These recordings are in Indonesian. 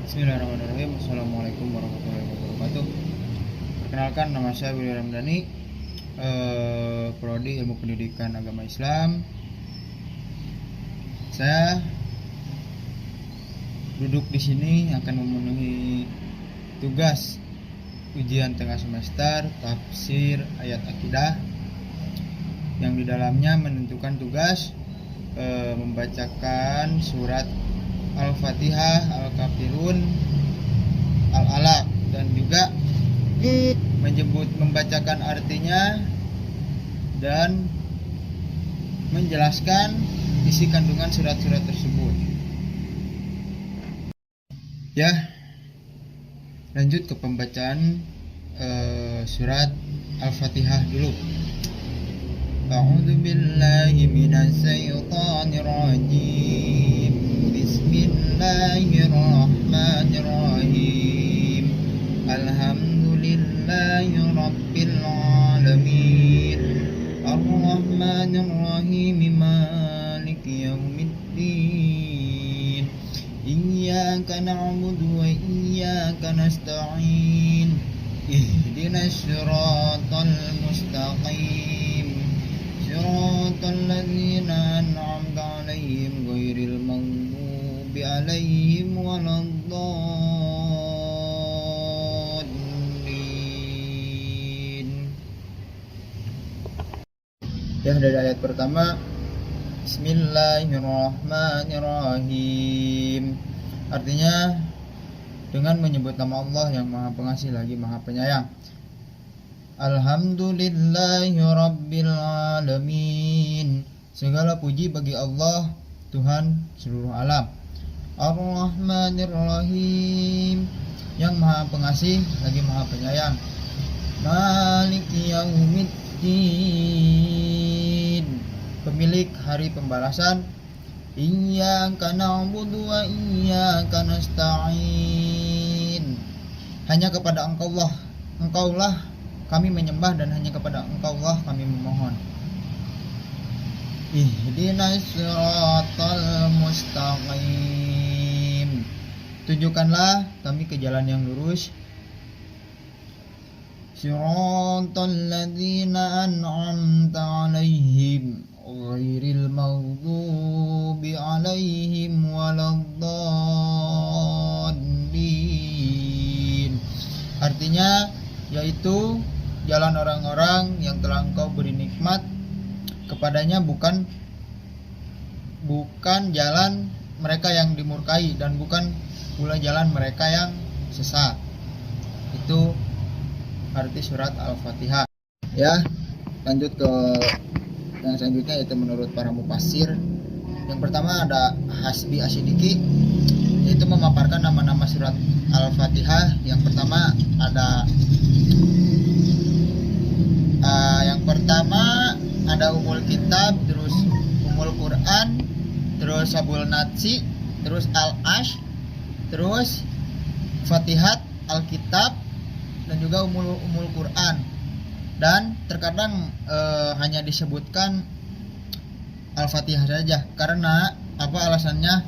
Bismillahirrahmanirrahim. Assalamualaikum warahmatullahi wabarakatuh. Perkenalkan, nama saya Willy Ramdhani, Prodi Ilmu Pendidikan Agama Islam. Saya duduk di sini akan memenuhi tugas ujian tengah semester tafsir ayat akidah, yang di dalamnya menentukan tugas membacakan surat Al-Fatihah, Al-Kafirun, Al-Alaq, dan juga membacakan artinya dan menjelaskan isi kandungan surat-surat tersebut. Ya, lanjut ke pembacaan surat Al-Fatihah dulu. A'udzu billahi minasy syaithanir rajim. Bismillahirrahmanirrahim. Alhamdulillahi rabbil alamin. Ar-Rahmanir-Rahim. Maliki yaumiddin. Iyyaka na'budu wa iyyaka nasta'in. Ihdinas siratal mustaqim. Siratal ladzina an'amta 'alaihim ghairil maghdubi 'alaihim waladdallin. Ya, dari ayat pertama, Bismillahirrahmanirrahim. Artinya dengan menyebut nama Allah yang Maha Pengasih lagi Maha Penyayang. Alhamdulillahi rabbil alamin. Segala puji bagi Allah, Tuhan seluruh alam. Ar-Rahmanir-Rahim, yang Maha Pengasih lagi Maha Penyayang. Maliki yaumiddin, pemilik hari pembalasan. Iyyaka na'budu wa iyyaka nasta'in. Hanya kepada Engkaulah kami menyembah, dan hanya kepada Engkaulah kami memohon. Ihdinas siratal mustaqim. Tunjukkanlah kami ke jalan yang lurus. Siratal ladzina an'amta 'alaihim ghairil maghdubi 'alaihim waladdallin. Artinya yaitu jalan orang-orang yang telah Engkau beri nikmat kepadanya, bukan jalan mereka yang dimurkai, dan bukan pula jalan mereka yang sesat. Itu arti surat Al-Fatihah. Ya, lanjut ke yang selanjutnya, yaitu menurut para mufassir. Yang pertama ada Hasbi Asyidiki, yaitu memaparkan nama-nama surat Al-Fatihah. Yang pertama ada Umul Kitab, terus Umul Quran, terus Sabul Natsi, terus Al-Ash, terus Fatihat, Al-Kitab, dan juga Umul Quran. Dan terkadang hanya disebutkan Al-Fatihah saja. Karena apa alasannya?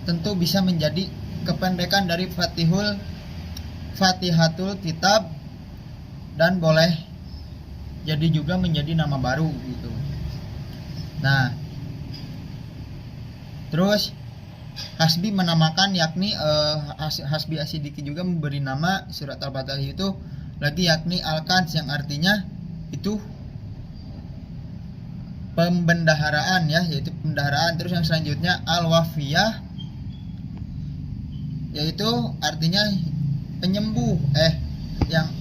Tentu bisa menjadi kependekan dari Fatihatul Kitab, dan boleh jadi juga menjadi nama baru gitu. Nah, terus Hasbi menamakan, yakni Hasbi Asyidiki juga memberi nama surat Al-Fatihah itu lagi, yakni Al-Kanz, yang artinya itu pembendaharaan, ya, yaitu pembendaharaan. Terus yang selanjutnya Al-Wafiyah, yaitu artinya penyembuh. Yang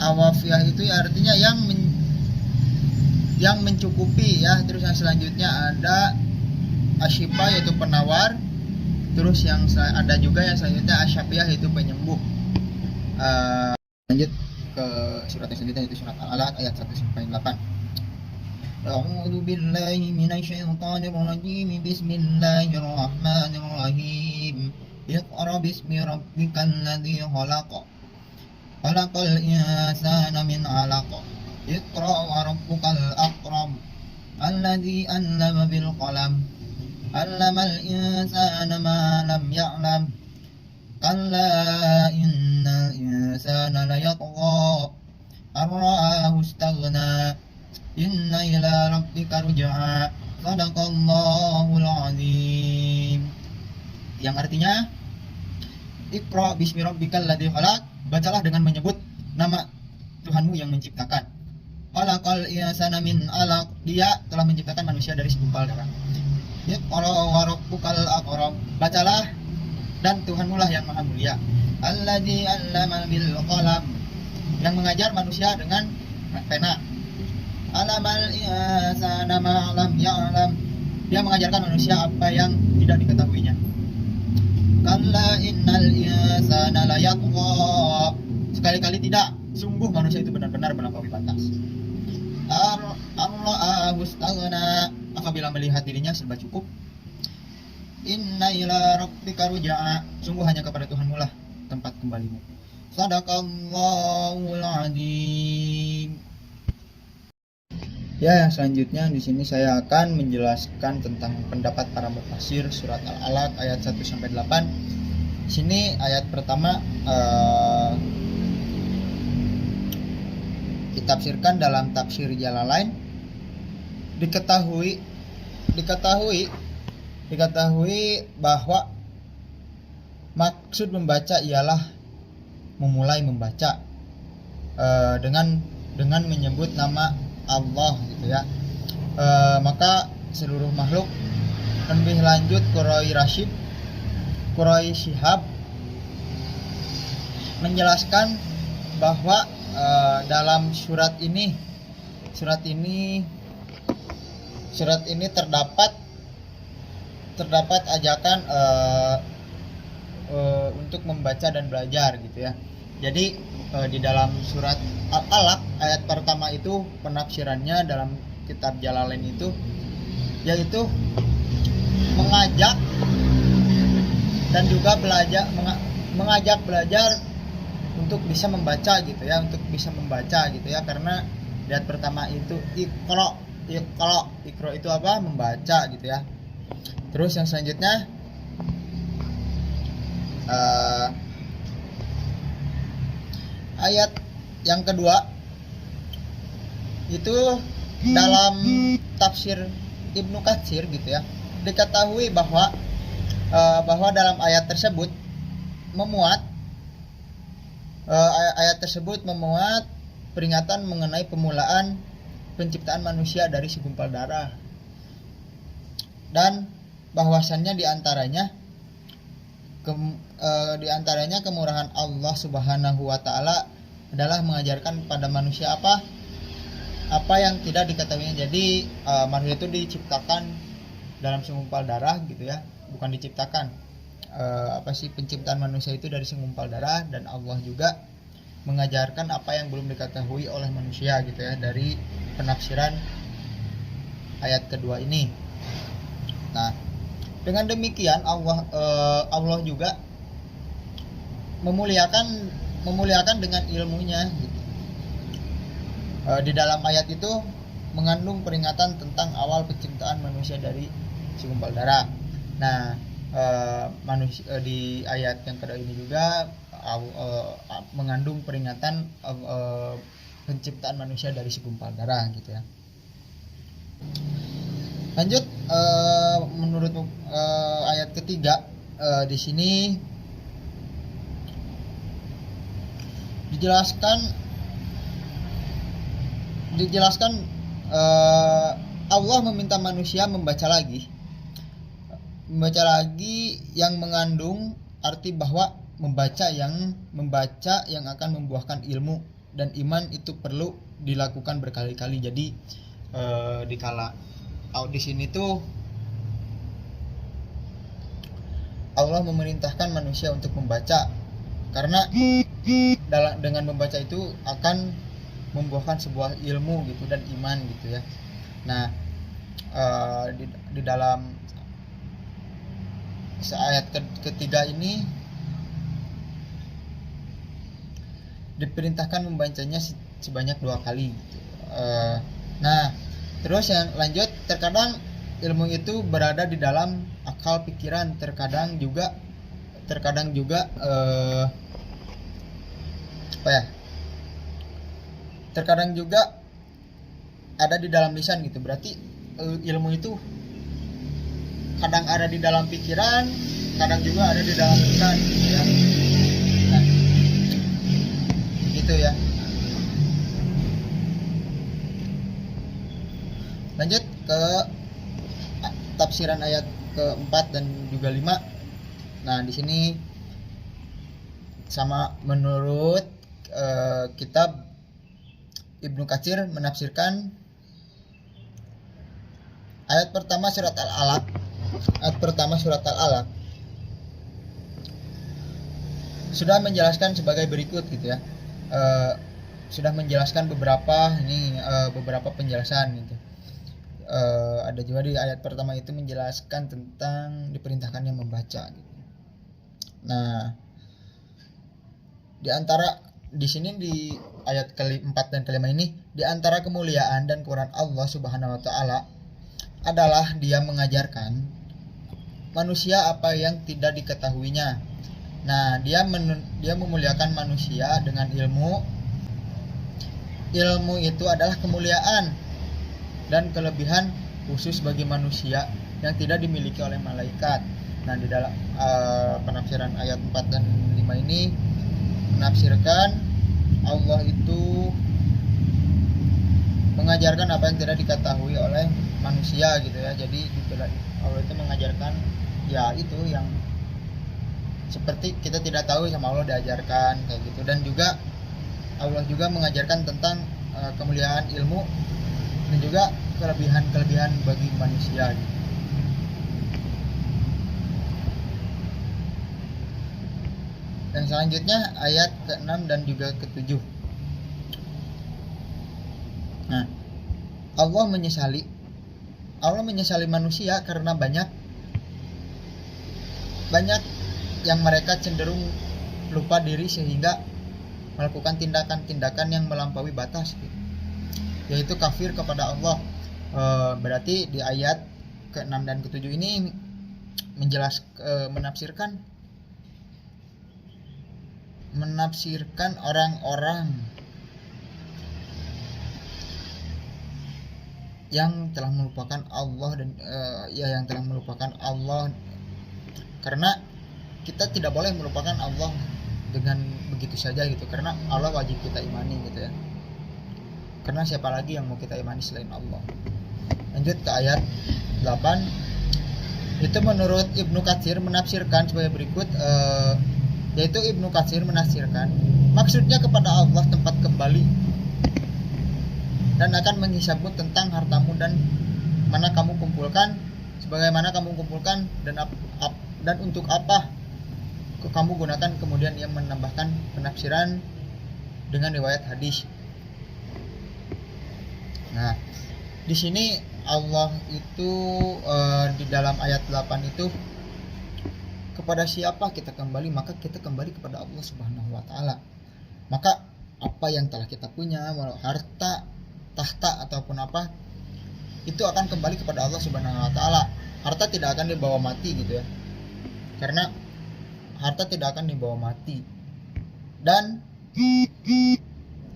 Al-Wafiyah itu artinya yang mencukupi, ya. Terus yang selanjutnya ada Asyifa, yaitu penawar. Terus yang ada juga yang selanjutnya Asyafiyah, yaitu penyembuh. Lanjut ke surat yang selanjutnya, yaitu surat Al-Alaq ayat 1-8. A'udzu billahi minasy syaithanir rajim. Bismillahirrahmanirrahim. Iqra bismi rabbikal ladzi khalaq. Khalaqal insana min 'alaq. Iqra wa rabbukal akram. Alladzi 'allama bil qalam. 'allamal insana ma lam ya'lam. Kalla innal insana layatgha ar-ra'ahu istaghna inna ila rabbika ruj'a. Sadaqallahul azim. Yang artinya, Iqra bismi rabbikal ladzi khalaq, bacalah dengan menyebut nama Tuhanmu yang menciptakan. Khalaqal insana min 'alaq, dia telah menciptakan manusia dari segumpal darah. Iqra wa rabbukal akram, bacalah dan Tuhanmu lah yang maha mulia. Alladzi 'allama bil qalam, yang mengajar manusia dengan pena. Alamal insana ma lam ya'lam, dia mengajarkan manusia apa yang tidak diketahuinya. Kalla innal insana layatgha, sekali-kali tidak, sungguh manusia itu benar-benar melampaui batas. Ar-ra'ahu istaghna, apabila melihat dirinya serba cukup. Inna ila rabbika ruj'a, sungguh hanya kepada Tuhanmu lah tempat kembalimu. Sadaqallahul azim. Ya, yang selanjutnya di sini saya akan menjelaskan tentang pendapat para mufassir surat Al-Alaq ayat 1 sampai 8. Di sini ayat pertama ditafsirkan dalam tafsir Jalalain. Diketahui bahwa maksud membaca ialah memulai membaca dengan menyebut nama Allah gitu ya. Maka seluruh makhluk, lebih lanjut Quraish Shihab menjelaskan bahwa dalam surat ini terdapat ajakan untuk membaca dan belajar gitu ya. Jadi di dalam surat Al-Alaq ayat pertama itu penafsirannya dalam kitab Jalalain itu yaitu mengajak dan juga mengajak belajar untuk bisa membaca gitu ya, karena di ayat pertama itu Iqra itu apa? Membaca gitu ya. Terus yang selanjutnya ayat yang kedua itu dalam tafsir Ibnu Katsir gitu ya, diketahui bahwa dalam ayat tersebut memuat peringatan mengenai pemulaan penciptaan manusia dari segumpal darah, dan bahwasannya di antaranya kemurahan Allah Subhanahu wa taala adalah mengajarkan pada manusia apa yang tidak diketahuinya. Jadi manusia itu diciptakan dalam segumpal darah gitu ya, bukan diciptakan penciptaan manusia itu dari segumpal darah, dan Allah juga mengajarkan apa yang belum diketahui oleh manusia gitu ya, dari penafsiran ayat kedua ini. Nah, dengan demikian Allah juga memuliakan dengan ilmunya gitu. Di dalam ayat itu mengandung peringatan tentang awal penciptaan manusia dari segumpal darah. Nah, di ayat yang kedua ini juga mengandung peringatan penciptaan manusia dari segumpal darah gitu ya. Lanjut, menurut ayat ketiga di sini dijelaskan Allah meminta manusia membaca lagi yang mengandung arti bahwa membaca yang akan membuahkan ilmu dan iman itu perlu dilakukan berkali-kali. Jadi di sini tuh Allah memerintahkan manusia untuk membaca, karena dengan membaca itu akan membuahkan sebuah ilmu gitu dan iman gitu ya. Nah, di dalam ayat ketiga ini diperintahkan membacanya sebanyak 2 kali gitu. Nah, terus yang lanjut, terkadang ilmu itu berada di dalam akal pikiran, terkadang juga terkadang juga terkadang juga ada di dalam lisan gitu. Berarti ilmu itu kadang ada di dalam pikiran, kadang juga ada di dalam lisan gitu ya. Nah, gitu ya. Lanjut ke tafsiran ayat keempat dan juga 5. Nah, di sini sama menurut kitab Ibnu Katsir menafsirkan ayat pertama surat Al-Alaq. Ayat pertama surat Al-Alaq sudah menjelaskan sebagai berikut gitu ya. Sudah menjelaskan beberapa penjelasan gitu. Ada juga di ayat pertama itu menjelaskan tentang diperintahkannya membaca gitu. Nah, di sini di ayat keempat dan kelima ini, di antara kemuliaan dan Quran Allah Subhanahu wa taala adalah Dia mengajarkan manusia apa yang tidak diketahuinya. Nah, dia memuliakan manusia dengan ilmu. Ilmu itu adalah kemuliaan dan kelebihan khusus bagi manusia yang tidak dimiliki oleh malaikat. Nah, di dalam penafsiran ayat 4 dan 5 ini menafsirkan Allah itu mengajarkan apa yang tidak diketahui oleh manusia gitu ya. Jadi Allah itu mengajarkan ya itu yang seperti kita tidak tahu sama Allah diajarkan kayak gitu. Dan juga Allah juga mengajarkan tentang kemuliaan ilmu dan juga kelebihan bagi manusia gitu. Dan selanjutnya ayat ke-6 dan juga ke-7. Nah, Allah menyesali manusia karena banyak yang mereka cenderung lupa diri sehingga melakukan tindakan-tindakan yang melampaui batas gitu, yaitu kafir kepada Allah. Berarti di ayat ke-6 dan ke-7 ini menafsirkan orang-orang yang telah melupakan Allah dan yang telah melupakan Allah, karena kita tidak boleh melupakan Allah dengan begitu saja gitu, karena Allah wajib kita imani gitu ya. Karena siapa lagi yang mau kita imani selain Allah. Lanjut ke ayat 8. Itu menurut Ibnu Katsir menafsirkan sebagai berikut, yaitu Ibnu Katsir menafsirkan maksudnya kepada Allah tempat kembali dan akan menghisabmu tentang hartamu dan mana kamu kumpulkan, sebagaimana kamu kumpulkan dan untuk apa kamu gunakan. Kemudian ia menambahkan penafsiran dengan riwayat hadis. Nah, di sini Allah itu di dalam ayat 8 itu, kepada siapa kita kembali, maka kita kembali kepada Allah Subhanahu wa taala. Maka apa yang telah kita punya, walau harta, tahta ataupun apa, itu akan kembali kepada Allah Subhanahu wa taala. Harta tidak akan dibawa mati gitu ya. Karena harta tidak akan dibawa mati. Dan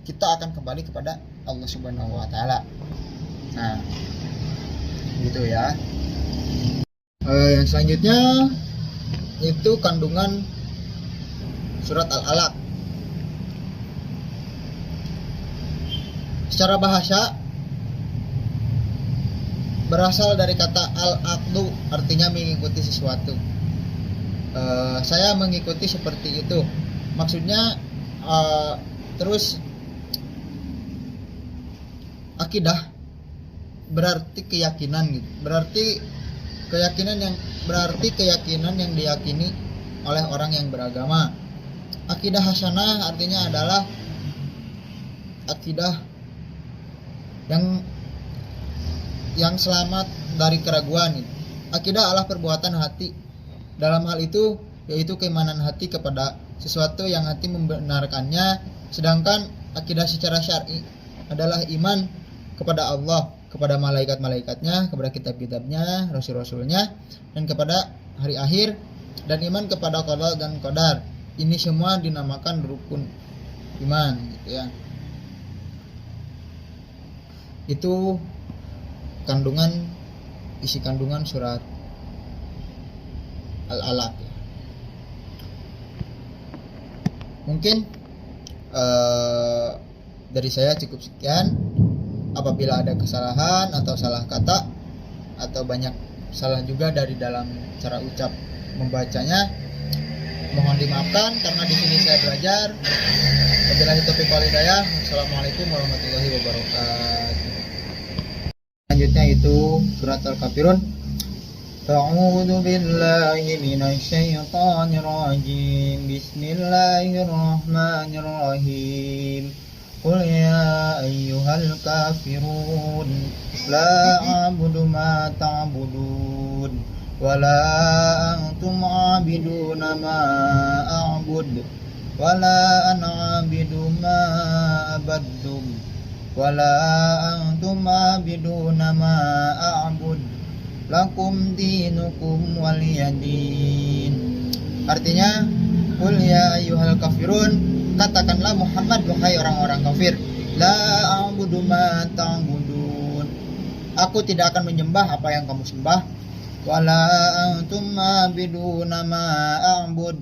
kita akan kembali kepada Allah Subhanahu wa taala. Nah, gitu ya. Yang selanjutnya itu kandungan surat Al-Alaq. Secara bahasa berasal dari kata al-aqdu, artinya mengikuti sesuatu. Saya mengikuti seperti itu. Maksudnya terus akidah berarti keyakinan gitu. Berarti keyakinan yang diyakini oleh orang yang beragama. Akidah hasanah artinya adalah akidah yang selamat dari keraguan. Akidah adalah perbuatan hati. Dalam hal itu yaitu keimanan hati kepada sesuatu yang hati membenarkannya. Sedangkan akidah secara syar'i adalah iman kepada Allah, kepada malaikat-malaikatnya, kepada kitab-kitabnya, rasul-rasulnya, dan kepada hari akhir, dan iman kepada qada dan qadar. Ini semua dinamakan rukun iman gitu ya. Itu isi kandungan surat Al-Alaq ya. Mungkin dari saya cukup sekian. Apabila ada kesalahan atau salah kata atau banyak salah juga dari dalam cara ucap membacanya, mohon dimaafkan karena di sini saya belajar. Wabillahi taufiq wal hidayah. Assalamualaikum warahmatullahi wabarakatuh. Selanjutnya itu surat Al-Kafirun. A'udzu billahi minasy syaithanir rajim. Bismillahirrahmanirrahim. Qul ya ayyuhal kafirun la a'budu ma ta'budun wa la antum 'abiduna ma a'bud wa la ana 'abidu ma abadtum wa la antum 'abiduna ma a'bud lakum dinukum waliyadin. Artinya, qul ya ayyuhal kafirun, katakanlah Muhammad, wahai orang-orang kafir, la a'budu ma ta'budun, aku tidak akan menyembah apa yang kamu sembah, wala antum a'biduna ma a'bud,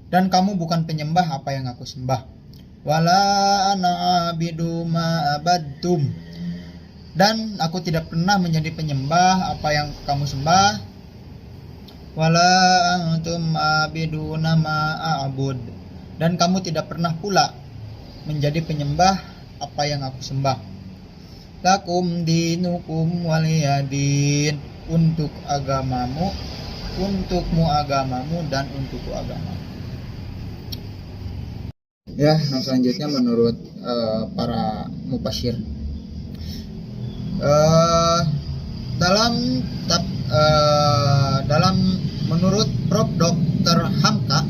dan kamu bukan penyembah apa yang aku sembah, wala ana a'bidu ma abadtum, dan aku tidak pernah menjadi penyembah apa yang kamu sembah, wala antum a'biduna ma a'bud, dan kamu tidak pernah pula menjadi penyembah apa yang aku sembah. Lakum dinukum waliyadin, untuk agamamu, untukmu agamamu, dan untukku agamamu. Ya, yang selanjutnya menurut para mufassir, dalam menurut Prof. Dr. Hamka,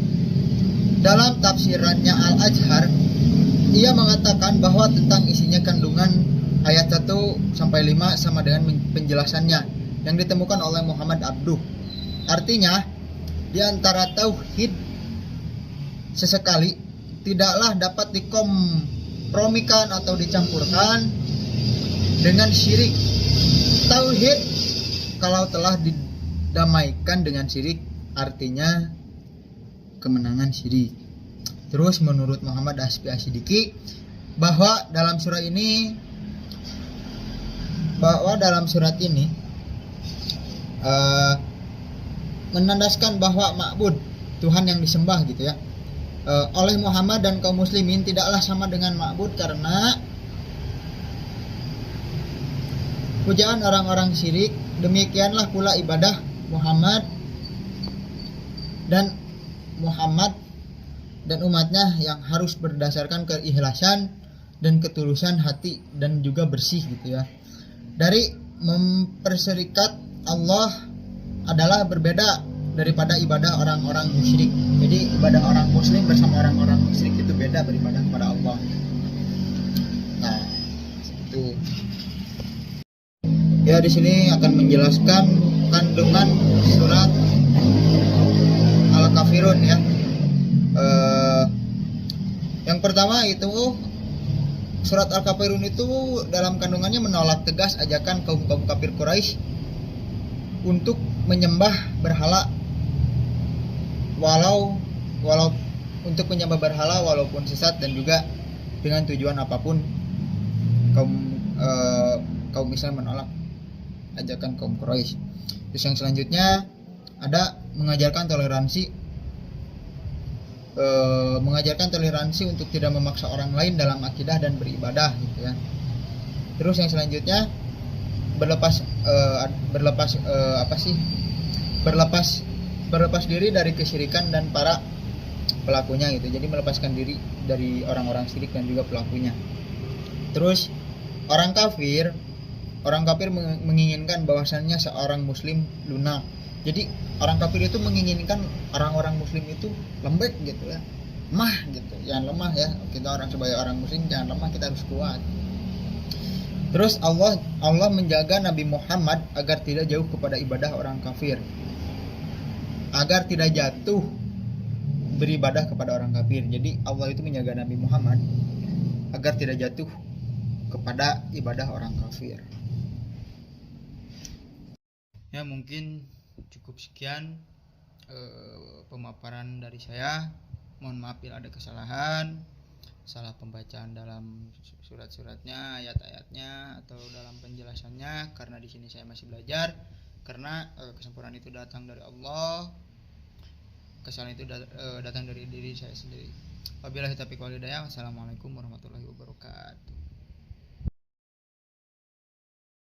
dalam tafsirannya Al-Azhar, ia mengatakan bahwa tentang isinya kandungan ayat 1 sampai 5 sama dengan penjelasannya yang ditemukan oleh Muhammad Abduh. Artinya, di antara tauhid sesekali tidaklah dapat dikompromikan atau dicampurkan dengan syirik. Tauhid kalau telah didamaikan dengan syirik artinya kemenangan syirik. Terus menurut Muhammad Hasbi Asyidiki, bahwa dalam surat ini menandaskan bahwa ma'bud, Tuhan yang disembah gitu ya, oleh Muhammad dan kaum muslimin tidaklah sama dengan ma'bud, karena pujaan orang-orang syirik. Demikianlah pula ibadah Muhammad dan umatnya yang harus berdasarkan keikhlasan dan ketulusan hati dan juga bersih gitu ya. Dari memperserikat Allah adalah berbeda daripada ibadah orang-orang musyrik. Jadi ibadah orang muslim bersama orang-orang musyrik itu beda beribadah kepada Allah. Nah, itu. Ya, di sini akan menjelaskan kandungan surat Al-Kafirun ya. Yang pertama itu surat Al-Kafirun itu dalam kandungannya menolak tegas ajakan kaum kafir Quraisy untuk menyembah berhala walaupun sesat dan juga dengan tujuan apapun. Kaum Islam menolak ajakan kaum Quraisy. Terus yang selanjutnya ada mengajarkan toleransi untuk tidak memaksa orang lain dalam akidah dan beribadah gitu ya. Terus yang selanjutnya berlepas diri dari kesyirikan dan para pelakunya gitu. Jadi melepaskan diri dari orang-orang syirik dan juga pelakunya. Terus orang kafir menginginkan bahwasannya seorang muslim lunak. Jadi orang kafir itu menginginkan orang-orang muslim itu lembek gitu ya, lemah gitu, jangan lemah ya. Kita sebagai orang muslim jangan lemah, kita harus kuat. Terus Allah menjaga Nabi Muhammad agar tidak jauh kepada ibadah orang kafir. agar tidak jatuh beribadah kepada orang kafir. Jadi Allah itu menjaga Nabi Muhammad agar tidak jatuh kepada ibadah orang kafir. Ya, mungkin cukup sekian pemaparan dari saya. Mohon maaf bila ada kesalahan, salah pembacaan dalam surat-suratnya, ayat-ayatnya, atau dalam penjelasannya, karena di sini saya masih belajar. Karena kesempurnaan itu datang dari Allah, kesalahan itu datang dari diri saya sendiri. Wabillahi taufiq wal hidayah. Wassalamualaikum warahmatullahi wabarakatuh.